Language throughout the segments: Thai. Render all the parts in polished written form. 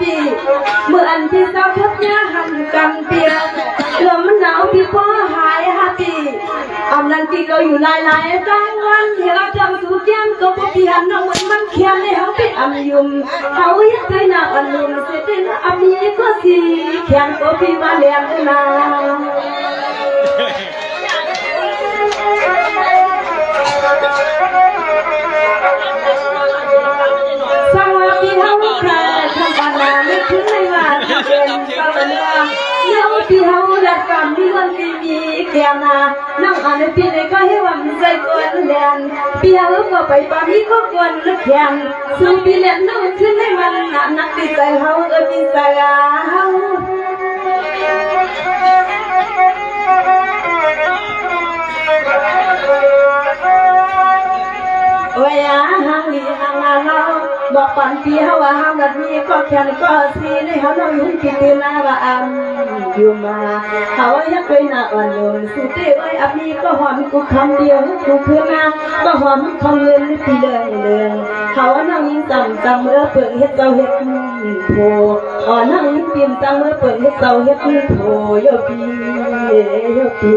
ปีเมื่ออันที่เศร้าทับเนื้อหันกันเปียลมมันหนาวพี่พ่อหายฮาปีอำนันที่เราอยู่หลายๆจังวันเห็นเราจังสูเจียนก็พบพี่หันน้องเหมือนมันเขียนในเขาไปอำยุมเขาอยากไปหน้าอันลุมเสด็จอำนี้ก็สีเขียนก็พี่มาเลี้ยงนาสังวาพี่เขาใครทำปานาไม่ถึงไม่ว่าจะเป็นสังวาเลี้ยวพี่เขาหลักกรรมที่วันที่มีแก่นาน้องอันพี่เลยก็ให้วันใจก่อนเรียนพี่เขาก็ไปปามีก็ก่อนนักแข่งสู้พี่เลี้ยงน้องขึ้นให้มันนักดีใจเขาพี่สายเขาว่าหางลีหางเราบอกปันพี่เขาว่าหางแบบนี้ก็แค่ก็สีในเขาเรายุ่งกินตีนาว่าอยู่มาเขาอยากไปหน้าอ่อนโยนสุดที่ไว้อับนี้ก็หอมกูคำเดียวกูเพื่อมาก็หอมคำเงินที่เลยเขานั่งยิ้มจังเมื่อเปิดเฮ็ดเจ้าเฮ็ดโผนั่งยิ้มปิ่มจังเมื่อเปิดเฮ็ดเจ้าเฮ็ดโผโยปีโยปี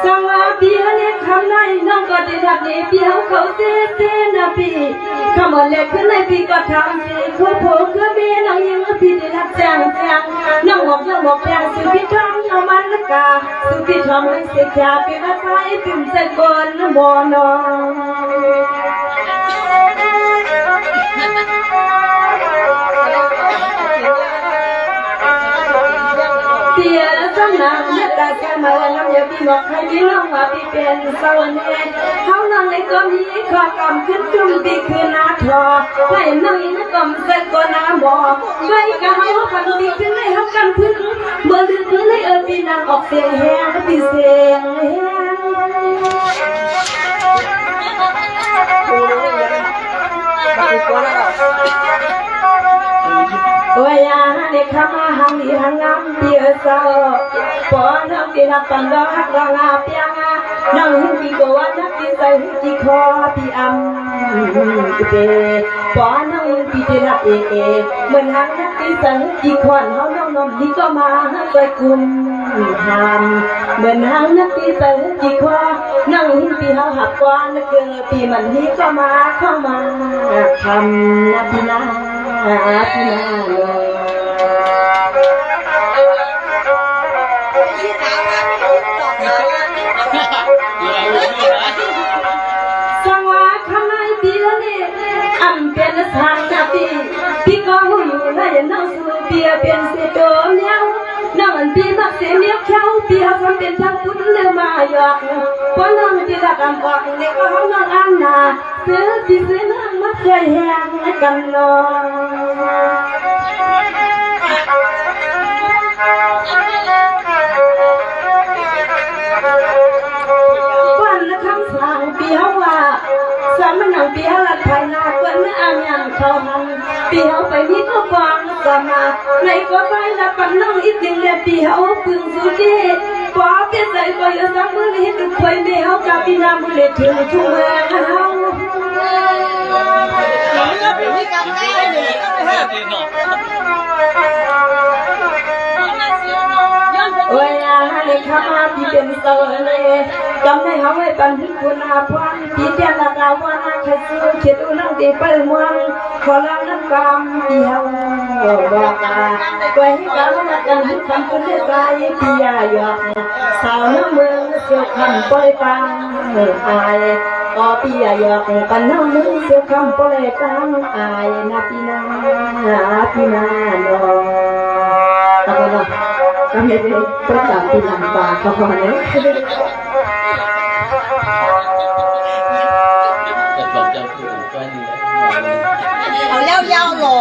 สังวาพี่เล็กคำไหนน้องก็ได้รับในพี่เขาเต้นนะพี่คำว่าเล็กขึ้นในพี่ก็ทำสิคู่โผล่ก็เบี้ยน้องยังพี่ได้รับจ้างน้องบอกแปลงสุดที่ทำน้องมันละกาสุดที่ทำให้เสียใจเป็นอะไรเป็นใจก่อนบ่นอนเตี้ยสนามเลือดตาแก่มาแล้วอย่าพี่บอกให้พี่น้องว่าพี่เป็นสาวเนยเขานั่งในก็มีข้อกำขึ้นจุ่มตีคือนาทอให้นั่งในก็มีเส้นก็นาบอกไม่ก็ให้เขาพันตีขึ้นในเขากันพึ่งเมื่อลืมพื้นในพี่นางออกเสียงแห้งพี่เสียงแห้งว่าเด็กข้ามาหังดีหังงามเดียวเศร้าปอนน้ำตีนับปันดอกหักรางาเปียงนั่งหุ่นปีโกวัดนักตีใส่หุ่นจีคอปีเดปอนนั่งหุ่นปีเดนับเหมือนหังนักตีใส่หุ่นจีคอนเขาน้องนมดีก็มาใส่กุมหามเหมือนหังนักตีใส่หุ่นจีคอนั่งหุ่นปีเขาหักกวนนักเกลือปีมันดีก็มาเข้ามาทำนาปีนาพี่นาสังวาคำไหนพี่นี่อันเป็นสางนาปีพี่ก็อยู่ในน้องสู่เปียเป็นเสดเมียวน้องอันพี่มักเสียเมียวเขาพี่เขาทำเป็นทางพุทธเลยมาหยอกเพราะน้องพี่รักกันบอกเด็กก็เขาน้องอันนาเสือที่เสือน้องมักใจแห้งกันนอนวันละคำสั่งปีเขาว่าสามัญนังปีเขาละภายนาเกินเมื่ออ่านยังเขาหันปีเขาไปนี่ก็ฟังสมาในก็ไปละปันน้องอีกสิ่งเดียวปีเขาพึงสุดีพอเปลี่ยนใจก็อย่าสังเมื่อเห็นทุกคนไม่เขากับปีนาบุเรถึงทุ่งเมืองเขาโอ้ยให้ข้ามาที่เป็นเสาเลยจำได้เขาไว้ปันที่คุณอาพรที่เดียนละกาวานาขัดสู้เช็ดอุนังตีไปเมืองขอรับน้ำกำที่เขาบอกไว้ให้กันละกันให้คำคุณได้ใจพี่ยาหยอกสาวน้ำเมืองเสียวคำปล่อยฟังอายก็พี่ยาหยอกกันน้ำเมืองเสียวคำปล่อยฟังอายนะพี่นาพี่นาโนตะโกนก็ไม่ได้ประกาศปีนังปาเขาพอเนี่ยเอาเย้าๆหรอ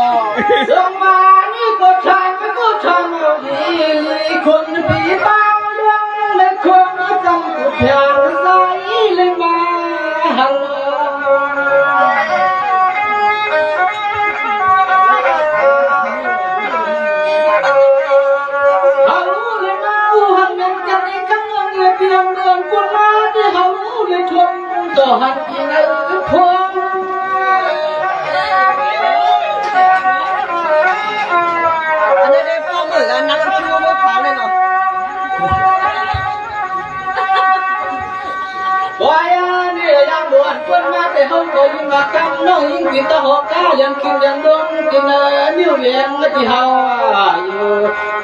ลงมานี่ก็ช่างอยู่ดีคนผีบ้าเรื่องเล็กควงจำกุศลใส่เลยมาฮัลโหลฮัลโหลเลยมาหันเงินกันในคำเงินเพียงเดือน không có những mà cam nó những việc ta họ cá liền kinh liền đông kinh nhiều việc nó thì hao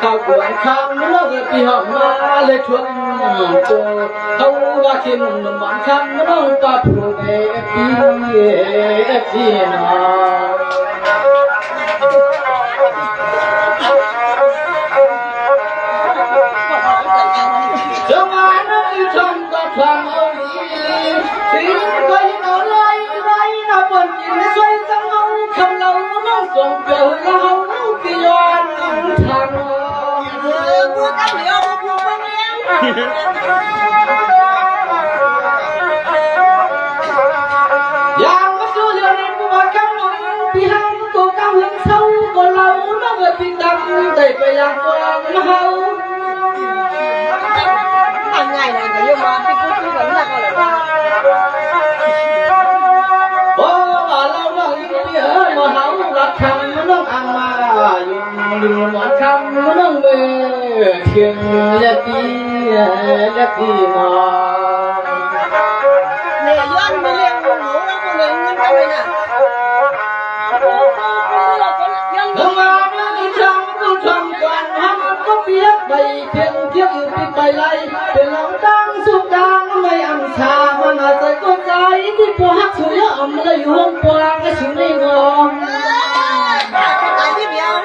hao cuốn kham nó vừa thì họ mà lấy thuốc cho không và khi mình bán kham nó ta phụ đi nào trong anh ơi trong ta thằng ơi thì quay nó lại nó vẫn chỉ xoay trong ông không lâu nó còn chờ lâu thì loan thằng mua cắt liệu mua con em yang mất số liệu này của bà cam nói thì hai cô cao hơn sâu còn lâu nó vừa bị đâm đẩy về làm con nó hâu hàng ngày này phải yêu mà cái cũng vẫn là gọi là bà lâu nó những bia mà hấu là khăm nó ăn mà dùng món khăm nó mê thiên là tí mà nè dân mới lên ngủ nó có người nguyên cái này nè có biết bày thiên kiếp bị bày lạiเป็นlòng đangสุดางไม่อันชามันอาจจะก็ใจที่พอหักสุยอมเลยห่วงปลางก็ชิงได้งอม tại biết gì không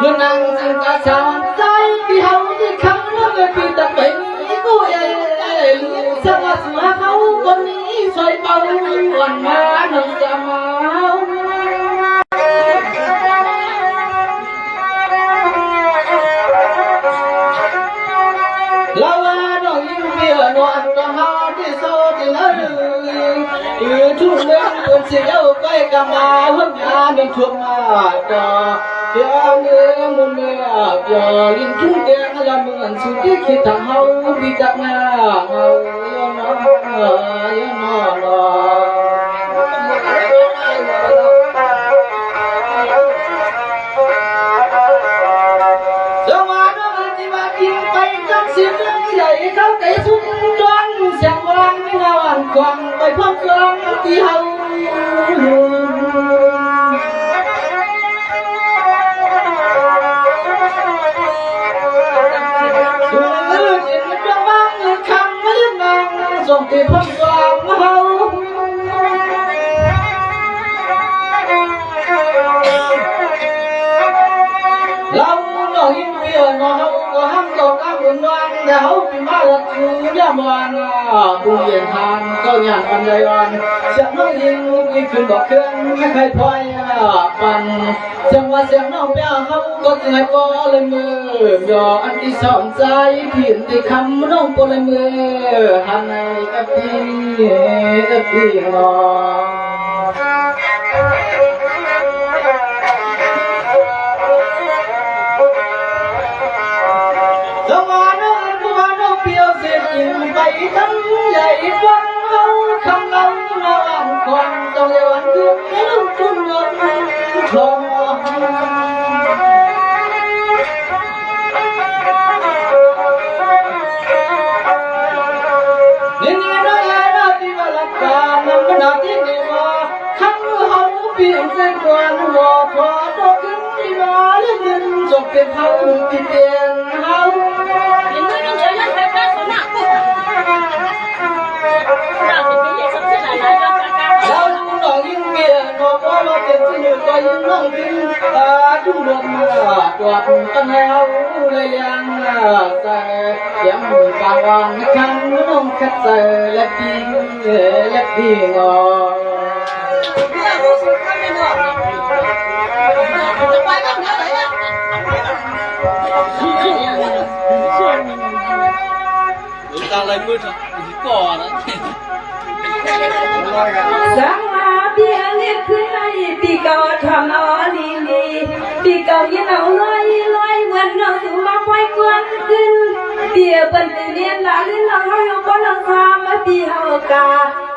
nhưng nàng xin ta chàoใจที่เฮาที่คำแล้วไม่ปีตะเป็นกูเอ๋สักสุหาเขาคนนี้สวยเบาวันมาหนึ่งจะมา chung lên con chỉ đâu quay cả mà hôm nhà mình chuông mà cả kia người muốn mẹ giờ linh chung đen là mượn sự tiếc khi thằng hậu bị chặt nhà hậu dậy khóc cái xuống đoan sang quan với nào ăn quăng bài phong quăng đi hậu dòng tiền phong quăng hậu lâu nó im bia nó hậu có ham có các buồn đoan để hậu bị ma lật chú nhà mòn buồn biển than có nhàn ăn đầy ăn chẳng nói riêng đi khuyên bỏ khuyênไม่เคยพอยปั่นจังว่าเสียงน้องแป้งเขาก็จะให้ปอเลยมือยออันที่สอนใจผิดที่คำน้องปอเลยมือหันในกับพี่น้อง bảy tấm dậy quăng hâu không lâu nó ăn còn trong điều ăn cướp lúc chung ngọt không nên nghe nói ai đó đi vào lạc cả nằm cái nào tiếng đi mà không hâu biển dây quan mò thoa đó cứng đi mà lên lên dọc tiền hâu thì tiền hâu những người đang chơi lên phải cá số nặng có những nông kinh chung được mà quạt tân heo lây lan sẽ kiếm vàng vàng khăn nông khách sẽ lép đi ngò ta lấy mưa thật cỏ đấy sáng mà bia liệtขึ้นในปีเก่าทำเอาลีลีปีเก่ายินเอาลอยเหมือนเราสู่มาปล่อยกวนขึ้นเปียเป็นเรียนหลานเราเขาอยู่บนหลังคามาปีเฮากา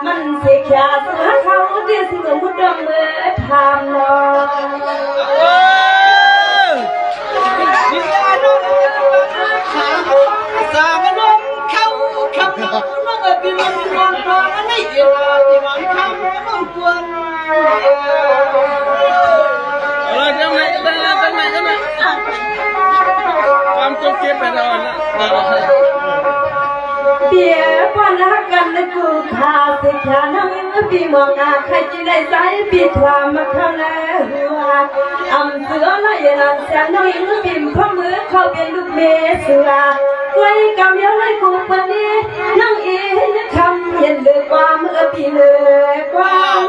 มันเสียขาดหาเขาเดียสิมุดดงเมื่อทำเนาะสามลมเข้า บ้านรักกันนะกูขาสิขาน้องยังปีมองอาใครจะได้ใส่ปีความมาเข้าแล้วหัวอำเสือไล่หลังแสงน้องยังปีมข้อมือเข้าเป็นลูกเมสุราไว้กำเดียวเลยกูปนี้น้องเอ๋ยคำเห็นเลยความเมื่อปีเลยความ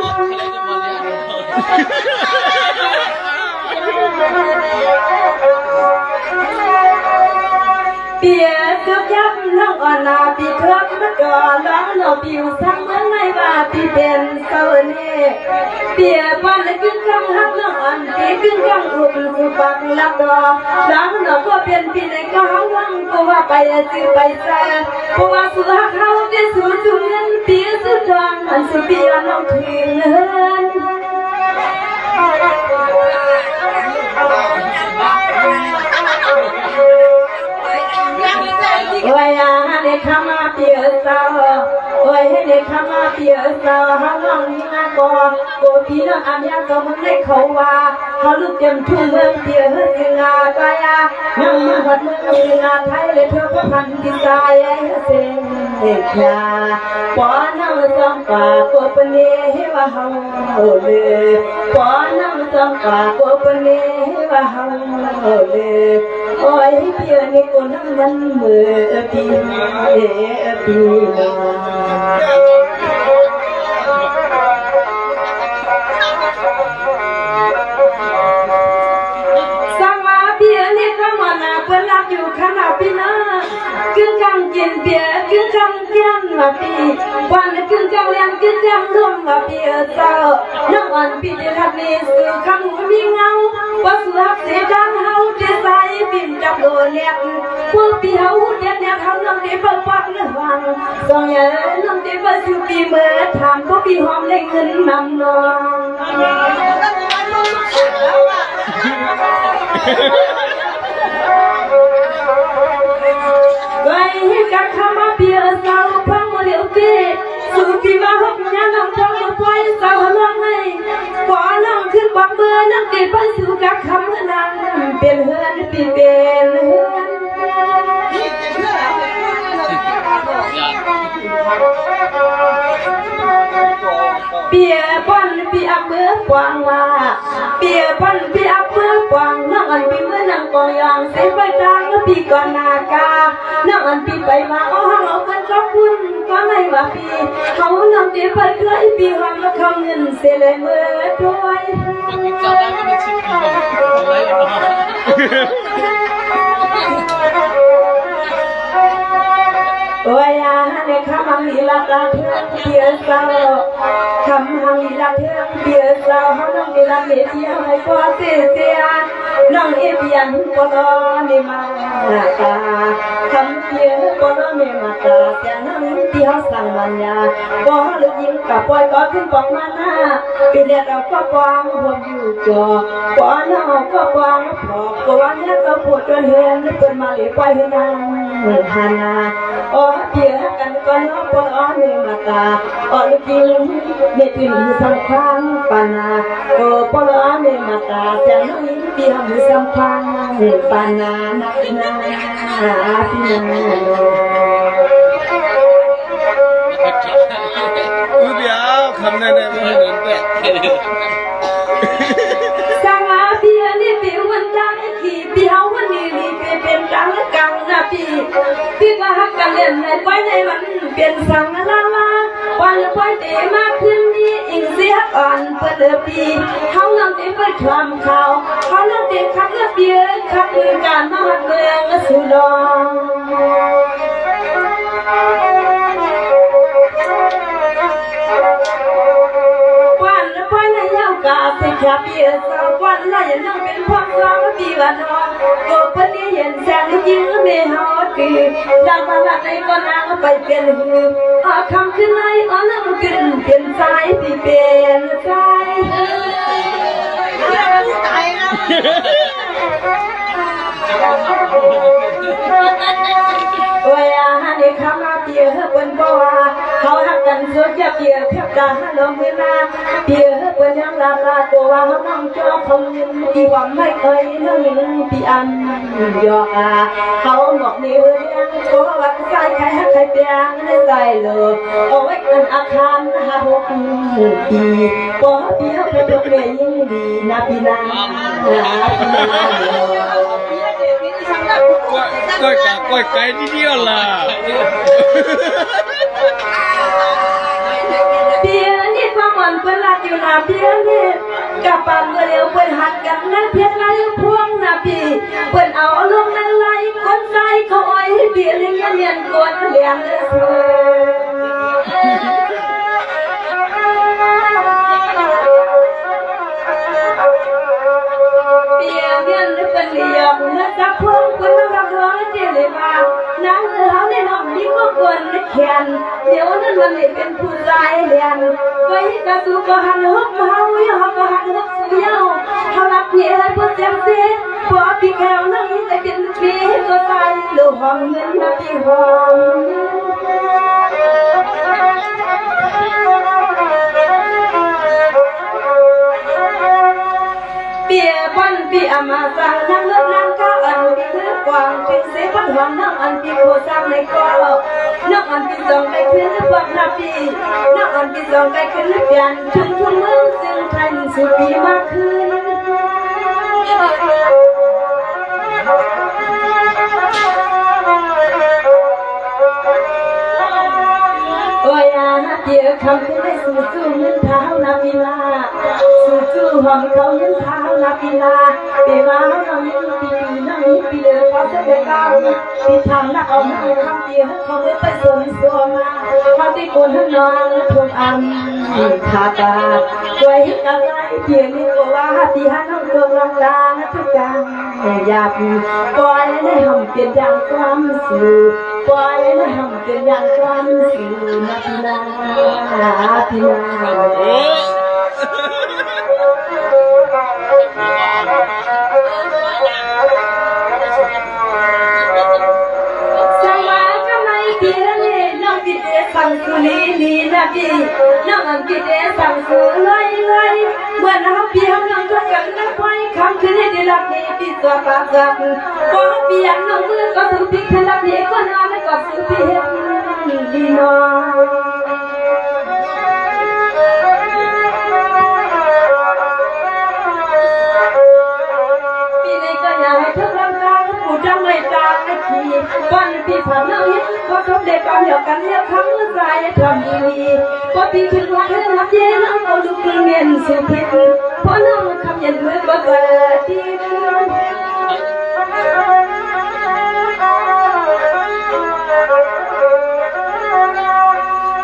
เปียกยับน้องอ่อนนาปีเคลือบมาก่อนล้างเราปิวซ้ำเมื่อไงว่าปีเป็นเศร้าเน่เปียบ้านกึ่งกลางหักน้องอ่อนปีกึ่งกลางอุบสุปักลับดอล้างเราก็เป็นปีในก็หาวังก็ว่าไปจือไปแซ่เพราะว่าสุดหักเขาได้สูญเงินปีสุดจองอันสุดปีน้องถึงเงินโอ้ยเด็กข้ามาเปียสาวโอ้ยเด็กข้ามาเปียสาวหาน้องนี่นะก่อนโกพี่น้องอันยาก็มึงได้เขาว่าเขาลุกเต็มทุ่งเมืองเปียเฮือกงาไปนั่งมาหัดมืองาไทยเลยเพื่อพพันธ์ที่ใจเสียงเด็กยาปอนั่งจอมป่าโกปเนว่าเฮาเลยปอนั่งจอมป่าโกปเนว่าเฮาเลยโอ้ยเปียนี่คนนั่งมันมือปีปีสังมาเปียนี่ข้ามานาเพื่อนรักอยู่ขนาดปีน่ากึ่งกลางกินเปียกึ่งกลางเกียนมาปีวันกึ่งกลางเลี้ยงกึ่งกลางร่วมมาเปียเจ้าน้องอ่อนปีเดียทับนี้สื่อคำหูมีเงาว่าสุรักเสียดังเฮาเจสายบินจับโดนเลี้ยงพวกปีเฮาเดียดเนี่ยทำน้ำเดียบปักเนื้อวังสองอย่างน้ำเดียบสุปีเมื่อทำก็ปีหอมเลยขึ้นนำนองไว้กันข้ามาเปียสาวพังมาเลี้ยวเตะสุปีมาหกยาน้ำทองมาปล่อยสาวลองให้ขอน้องขึ้นบักเบอร์น้ำเดียบสู่กับคำนางเป็นเฮือนปีเป็นเฮือนเปียป้อนปีอับเมื่อกวางว่าเปียป้อนปีอับเมื่อกวางน้องอันปีเมื่อนางกองยองเสไปกลางปีก่อนนากาน้องอันปีไปมาเอาห้องเอาเงินก็คุณก็ไม่ว่าปีเขาน้องเดี๋ยวไปเพื่อปีหอมเขาเงินเสียเลยเมื่อด้วยโอ้ยในคำหังลีลาเทืองเบียร์สาวคำหังลีลาเทืองเบียร์สาวเขาน้องลีลาเบียร์ให้พ่อเสียน้องเอเบียนปนอเนมาตาคำเบียร์ปนอเนมาตาแต่น้องที่เขาสั่งมันยาบ่ลึกยิ่งกับปล่อยก็ขึ้นปอกมาหน้าปีเดียเราก็ปองหัวอยู่จอปอนเราก็ปองพอกก็วันนี้ก็ปวดจนเห็นเป็นมาเลยปล่อยให้นางเหมือนฮานาโอ้เบียร์กันก็น้องปนอเนมาตาอ๋อลึกยิ่งเด็ดถึงสำคัญปานาโอ้ปนอเนมาตาแต่น้องที่ทำสำคัญปานานักนาพี่นาเดี๋ยวคำนั้นไม่ให้หนุนแต่สังอาเบียนี่เปียวันจังที่เปียวันนี้นี่เป็นกลางและกลางนะพี่ก็หักกันเล่นในไว้ในมันเป็นสังลาลาวันละไว้เตะมากขึ้นนี่อิงเสียอ่อนเปิดปีเขานำเตะเปิดความข่าวเขานำเตะขับเลือดเบียขับการมาหักเมืองสุดองวันละไปในเย้ากาสิขับเบียสาววันละยังนั่งเป็นพ่อสาวปีวันนอนก็เพิ่นเห็นแสงยิ้มไม่หอดปีดังมาละในก็นางไปเป็นหืออาคำขึ้นในอ่อนนั่งขึ้นเป็นสายปีเป็นสายตายนะ โอ้ยในคำมาเปียเพิ่นบอกว่าเขาหักกัน สุดจะเปียเพียบตาลมเวลาเปียเป็นยังลาลาตัวว่าน้องจอคงที่หวังไม่เคยนั่งปีอันยอกเขาหมอกนิ้วยังขอวัดใจใครให้ใครเปียงให้ใจเลยเอาไว้กันอาคาร6 ปีพอเปียไปยกเลี้ยยิ่งดีนาปีนาก้อยไก่ที่เดียวล่ะ เปียนี่ความหวังเป็นลาอยู่นาเปียนี่กับปานเร็วเป็นหัดกันนั่นเพียงไรพวงนาปีเป็นเอาลงนั่นไหลคนใจเขาอ้อยเปียเลี้ยงเมียนกวนเลี้ยงเสืเปียเมียนเป็นเลี้ยงเนื้อจับพวงคนเรารับร้องเจริญมานั่งเขาในห้องนี้ก็กวนแขนเดี๋ยวนั้นมันเป็นผู้ใจเลี้ยงไว้กระสุก็หันหกเฮาอยู่หกก็หันหกสุยาวเขารับเพียให้ผู้เจ็บเสียพอพี่แก้วนั่งแต่เป็นปีก็ตายลูกห้องเงินมาพี่ห้องเปียปันปีอามาสังนั่งเลิกนั่งก้าวอันปีคือกวางเป็นเสพันหวังนั่งอันปีโคสังในกอนั่งอันปีสองไปขึ้นพวกนาปีนั่งอันปีสองไปขึ้นเปลี่ยนชุมชุมเมืองซึ่งไทยสุปีมากขึ้นโอ้ยเดี๋ยวคำที่ได้สู่จู่เงินเท้านาปีลาสู่จู่หอมเขาเงินเท้านาปีลาปีมาเราเงินปีนั่งนี้ปีเดือดเขาจะได้ก้าวปีทำนักเอาหน้าคำเดียวเขาไม่ไปส่วนส่วนมาเขาที่คนทั้งนอนทวงอันขาตาไว้กันไรเพียงนี้ก็ว่าปีหันน้องตัวรังลาทุกการอยากปล่อยให้หอมเปลี่ยนอย่างความสุขปล่อยให้หอมเปลี่ยนอย่างความสุขนาทีนาทีนาสั่งสุลีลีนะพี่น้องอันพี่เดสั่งสุเลยเมื่อน้ำพี่น้องก็กันนับไว้คำคืนให้ได้รับนี้พี่ตัวปากจับพอพี่ยังน้องมือก็ถือพี่ขลับนี้ก็นอนก็ถือพี่เห็นดีน้องจำไม่ตาไม่ขี้วันที่ผ่านมาเห็นเขาทำเด็กเอาเดียวกันเลี้ยงคำเมื่อไรทำดีพอพี่คิดว่าเรื่องรับเย็นน้องเอาลูกเมียนสุพิษเพราะน้องทำเย็นเมื่อก็เกิดที่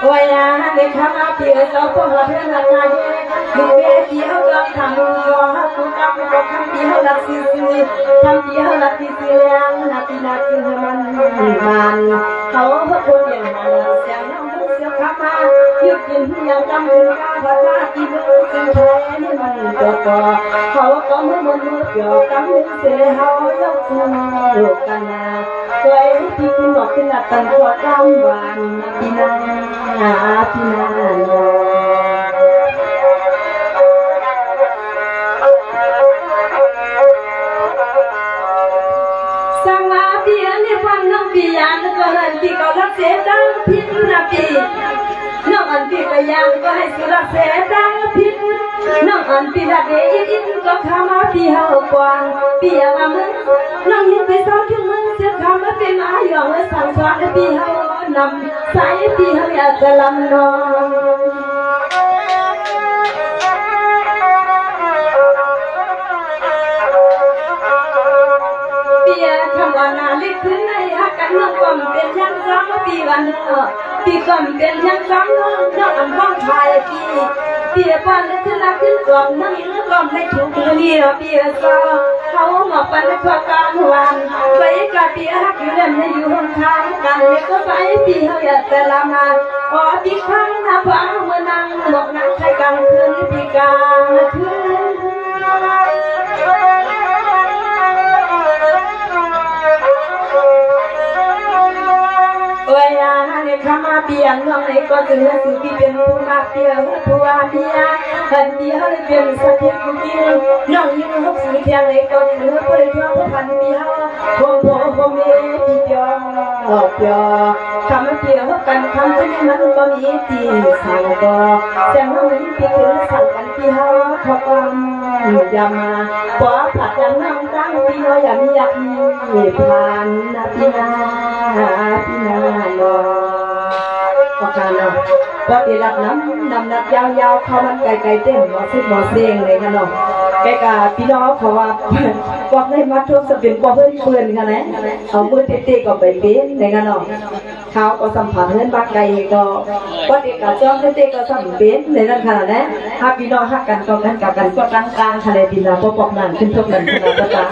วัยนาเด็กทำอาเปียเราพวกเราเพื่อนรักนายดูเบี้ยเดียวเราทำรอคุณกำลังทำเดียวรักซีทำเดียวรักที่เสียงนาทีนาทีมันเขาคนอย่างนั้นเสียงน้องเสียงข้ามายึดกินอย่างจำเป็นการพัฒนาที่มือสิ่งแท้นี่มันตัวต่อเขาก็มือเกี่ยวกับมือเสียเขายกมือกันนะเคยที่กินหลอกกินหลับตันตัวกลางวันนาทีนาทีนาสังอาเปียในฟังน้องปียานก็เห็นที่เขารักเสียดังพิษนะปีน้องอันปีก็ยานก็ให้สุรักเสียดังพิษน้องอันปีละเดียดก็ข้ามาปีเฮากวางปียามามึงน้องยินไปซ้อมถึงมึงเสียข้ามาเป็นอาหยองและสั่งสอนปีเฮานำสายปีเฮาอยากจะลำนองคำว่านาลิขึ้นในฮักกันน้องก็เป็นยังซ้ำปีวันปีก็เป็นยังซ้ำน้องอันบ้องไทยปีปันขึ้นรักขึ้นกล่อมนั่งก็ไม่ถูกเดียวปีสาวเขาหมอกปันขวากลางวันไปกับปีฮักอยู่เล่นในอยู่ห้องทางกันเลยก็ไปปีเขาอยากจะละมาพอปีครั้งนะพังเมื่อนั่งหมอกนั่งใช้กลางคืนปีกลางคืนวัยนาเด็กทำมาเปีย จังน้องไหนก็จะเลือกสิ่งที่เป็นผู้มากเดียวผู้ว่าเดียหันเดียวเลยเป็นสักเพียงผู้กินน้องยิ่งหกสิ่งเพียงไหนก็จะเลือกผู้ใดทั่วผู้พันเดียวพ่อพ่อพ่อแม่ที่เดียวเดียวคำเดียวกันคำที่มันก็มีที่สั่งก็แต่น้องยิ่งที่คือสั่งกันที่เฮาขอความอย่ามาขอผัดยังนั่งตั้งที่น้อยอย่ามีอยากมีผ่านนาทีนาพี่นาเนาะก็การเนาะก็ได้รับน้ำหนักยาวๆเข้ามันไกลๆเต้นหมอซึ่งหมอเสียงเลยกันเนาะแกกาพี่น้องเขาว่าบอกให้มาช่วงสเปนกว่าเพื่อนกันนะเอามือเตะๆก็ไปเป็นเลยกันเนาะเขาก็สัมผัสเงินบางไกลก็เด็กกาจ้องเตะๆก็สัมเป็นเลยนั่นขนาดนั้นถ้าพี่น้องหักกันก็กันกับกันก็กลางๆทะเลดินเราก็บอกนั่นขึ้นทุกนั่นขนาดนั้น